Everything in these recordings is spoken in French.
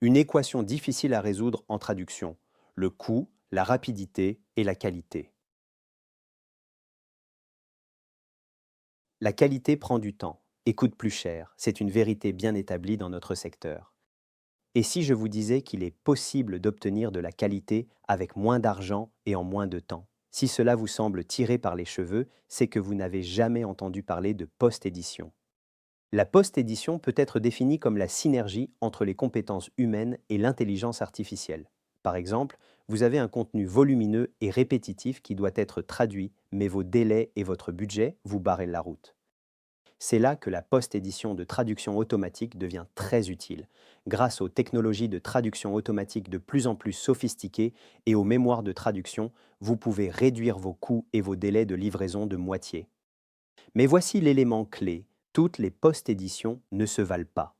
Une équation difficile à résoudre en traduction. Le coût, la rapidité et la qualité. La qualité prend du temps et coûte plus cher. C'est une vérité bien établie dans notre secteur. Et si je vous disais qu'il est possible d'obtenir de la qualité avec moins d'argent et en moins de temps? Si cela vous semble tiré par les cheveux, c'est que vous n'avez jamais entendu parler de post-édition. La post-édition peut être définie comme la synergie entre les compétences humaines et l'intelligence artificielle. Par exemple, vous avez un contenu volumineux et répétitif qui doit être traduit, mais vos délais et votre budget vous barrent la route. C'est là que la post-édition de traduction automatique devient très utile. Grâce aux technologies de traduction automatique de plus en plus sophistiquées et aux mémoires de traduction, vous pouvez réduire vos coûts et vos délais de livraison de moitié. Mais voici l'élément clé. Toutes les post-éditions ne se valent pas.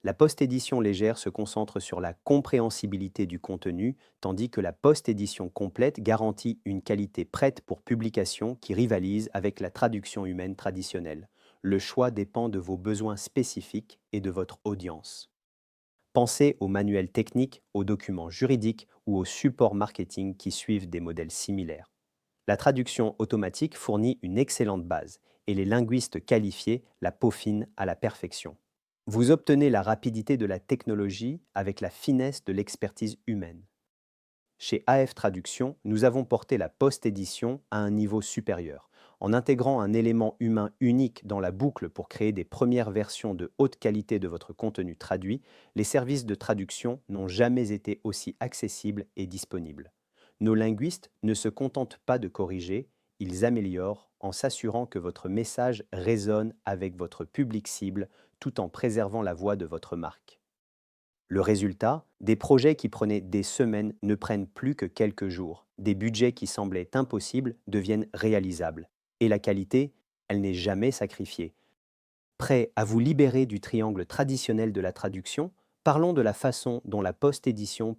La post-édition légère se concentre sur la compréhensibilité du contenu, tandis que la post-édition complète garantit une qualité prête pour publication qui rivalise avec la traduction humaine traditionnelle. Le choix dépend de vos besoins spécifiques et de votre audience. Pensez aux manuels techniques, aux documents juridiques ou aux supports marketing qui suivent des modèles similaires. La traduction automatique fournit une excellente base et les linguistes qualifiés la peaufinent à la perfection. Vous obtenez la rapidité de la technologie avec la finesse de l'expertise humaine. Chez AF Traduction, nous avons porté la post-édition à un niveau supérieur, en intégrant un élément humain unique dans la boucle pour créer des premières versions de haute qualité de votre contenu traduit. Les services de traduction n'ont jamais été aussi accessibles et disponibles. Nos linguistes ne se contentent pas de corriger, ils améliorent en s'assurant que votre message résonne avec votre public cible tout en préservant la voix de votre marque. Le résultat, des projets qui prenaient des semaines ne prennent plus que quelques jours. Des budgets qui semblaient impossibles deviennent réalisables. Et la qualité, elle n'est jamais sacrifiée. Prêt à vous libérer du triangle traditionnel de la traduction, parlons de la façon dont la post-édition